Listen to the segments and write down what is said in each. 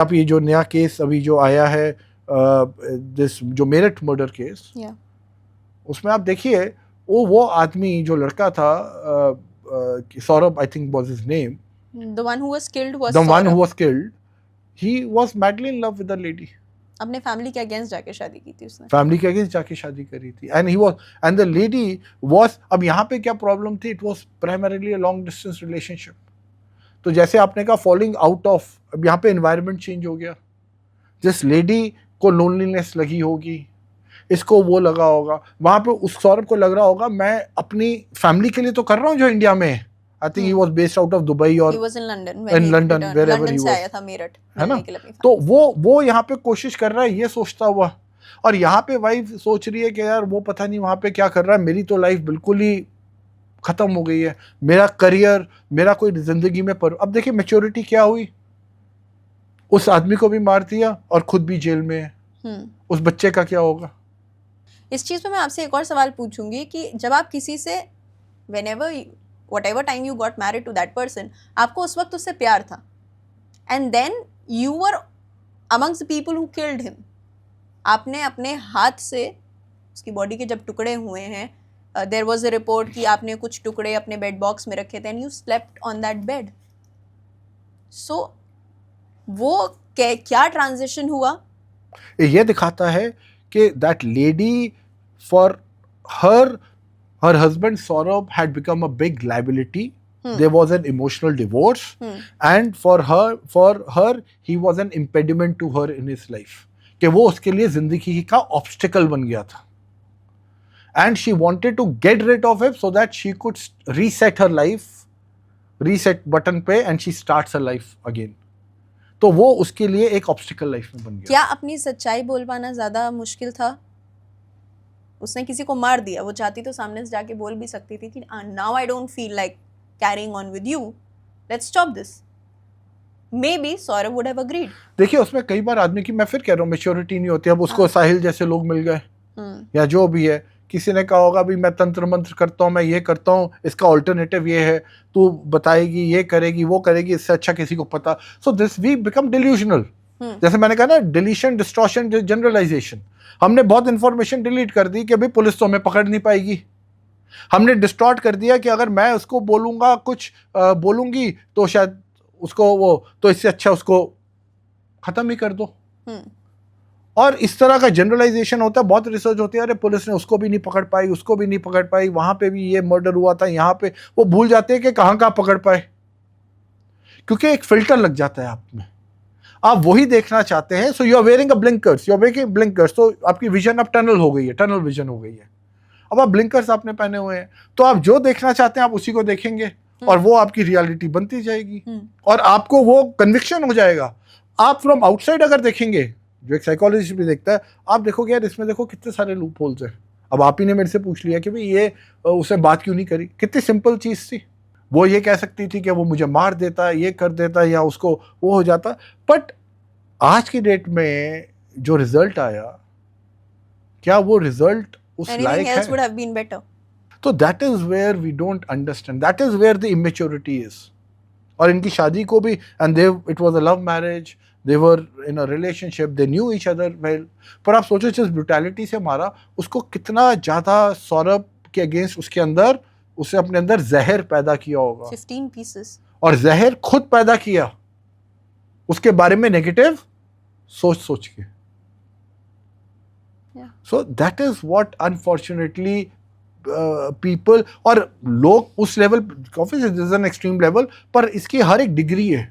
आप ये जो नया केस अभी जो आया है दिस जो मेरठ मर्डर केस, उसमें आप देखिए वो आदमी जो लड़का था Saurabh, I think was his name, The one who was killed was the one Saurabh. Who was killed, he was madly in love with the lady. अपने फैमिली के अगेंस्ट जाके शादी की थी उसने. फैमिली के अगेंस्ट जाके शादी करी थी. And he was, and the lady was, अब यहाँ पे क्या प्रॉब्लम थी, it was primarily a long distance relationship. तो जैसे आपने कहा फॉलिंग आउट ऑफ, अब यहाँ पे एनवायरनमेंट चेंज हो गया. जिस लेडी को लोनलीनेस लगी होगी, इसको वो लगा होगा, वहां पे उस सौरभ को लग रहा होगा मैं अपनी फैमिली के लिए तो कर रहा हूँ जो इंडिया में है. I think he was based out of Dubai और He was in London in when he London, returned. wherever London he से was. आया था मेरठ है ना. मिलने के लिए अपनी तो वो यहाँ पे कोशिश कर रहा है ये सोचता हुआ, और यहाँ पे वाइफ सोच रही है कि यार वो पता नहीं वहां पे क्या कर रहा है, मेरी तो लाइफ बिल्कुल ही खत्म हो गई है, मेरा करियर, मेरा कोई जिंदगी में पर. अब देखिए मैच्योरिटी क्या हुई, उस आदमी को भी मार दिया और खुद भी जेल में है. उस बच्चे का क्या होगा. इस चीज पे मैं आपसे एक और सवाल पूछूंगी कि जब आप किसी से whenever whatever time you got married to that person, आपको उस वक्त उससे प्यार था, and then you were amongst the people who killed him. आपने अपने हाथ से उसकी बॉडी के जब टुकड़े हुए हैं, देयर वाज अ रिपोर्ट कि आपने कुछ टुकड़े अपने बेड बॉक्स में रखे थे and you slept on that bed. So वो क्या ट्रांजिशन हुआ. ये दिखाता है कि that lady, for her husband Saurabh had become a big liability. There was an emotional divorce, and for her he was an impediment to her in his life. कि वो उसके लिए जिंदगी का ऑब्स्टिकल बन गया था. And she wanted to get rid of him so that she could reset her life, reset button पे, and she starts her life again. तो वो उसके लिए एक ऑब्स्टिकल लाइफ में बन गया. क्या अपनी सच्चाई बोल पाना ज्यादा मुश्किल था. उसने किसी को मार दिया, वो चाहती तो सामने से जाके बोल भी सकती थी कि now I don't feel like carrying on with you, let's stop this. Maybe Saurabh would have agreed. देखिए उसमें कई बार आदमी की, मैं फिर कह रहा हूँ, मैच्योरिटी नहीं होती. अब उसको साहिल जैसे लोग मिल गए या जो भी है, किसी ने कहा होगा भी मैं तंत्र मंत्र करता हूँ, मैं ये करता हूँ, इसका ऑल्टरनेटिव ये है, तू बताएगी, ये करेगी, वो करेगी, इससे अच्छा किसी को पता. So this we become delusional. जैसे मैंने कहा ना, डिलीशन, डिस्टॉर्शन, जनरलाइजेशन. हमने बहुत इंफॉर्मेशन डिलीट कर दी कि भाई पुलिस तो हमें पकड़ नहीं पाएगी. हमने डिस्टॉर्ट कर दिया कि अगर मैं उसको बोलूंगा, कुछ बोलूंगी तो शायद उसको वो, तो इससे अच्छा उसको खत्म ही कर दो. और इस तरह का जनरलाइजेशन होता है. बहुत रिसर्च होती है, अरे पुलिस ने उसको भी नहीं पकड़ पाई, उसको भी नहीं पकड़ पाई, वहां पे भी ये मर्डर हुआ था, यहाँ पे. वो भूल जाते हैं कि कहाँ कहाँ पकड़ पाए, क्योंकि एक फिल्टर लग जाता है आप में. आप वही देखना चाहते हैं. So you are wearing a blinkers, you are wearing blinkers, तो आपकी विजन अब टनल हो गई है, टनल विजन हो गई है. अब आप ब्लिंकर्स आपने पहने हुए हैं, तो आप जो देखना चाहते हैं आप उसी को देखेंगे, और वो आपकी रियलिटी बनती जाएगी, और आपको वो कन्विक्शन हो जाएगा. आप फ्रॉम आउटसाइड अगर देखेंगे, जो एक साइकोलॉजिस्ट भी देखता है, आप देखोगे यार इसमें देखो कितने सारे लूप होल्स हैं. अब आप ही ने मेरे से पूछ लिया कि भाई ये उससे बात क्यों नहीं करी, कितनी सिंपल चीज़ थी. वो ये कह सकती थी कि वो मुझे मार देता, ये कर देता, या उसको वो हो जाता. बट आज की डेट में जो रिजल्ट आया, क्या वो रिजल्ट उस लायक है? would have been better. तो that is where we don't understand, that is where the immaturity is. और इनकी शादी को भी, and they, it was a love marriage, they were in a relationship, they knew each other well. पर आप सोचो जिस ब्रुटैलिटी से मारा, उसको कितना ज़्यादा सौरभ के अगेंस्ट उसके अंदर, उसे अपने अंदर जहर पैदा किया होगा. 15 pieces. और जहर खुद पैदा किया उसके बारे में नेगेटिव सोच के. So that is what unfortunately people, और लोग उस level, obviously this is an extreme level, पर इसकी हर एक डिग्री है.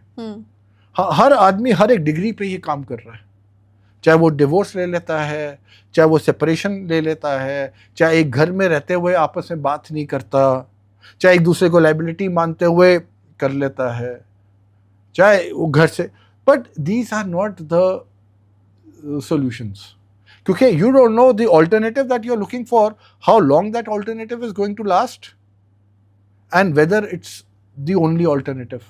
हर आदमी हर एक डिग्री पे ये काम कर रहा है. चाहे वो डिवोर्स ले लेता है, चाहे वो सेपरेशन ले लेता है, चाहे एक घर में रहते हुए आपस में बात नहीं करता, चाहे एक दूसरे को लाइबिलिटी मानते हुए कर लेता है, चाहे वो घर से. But these are not the solutions, क्योंकि you don't know the alternative that you are looking for, how long that alternative is going to last, and whether it's the only alternative.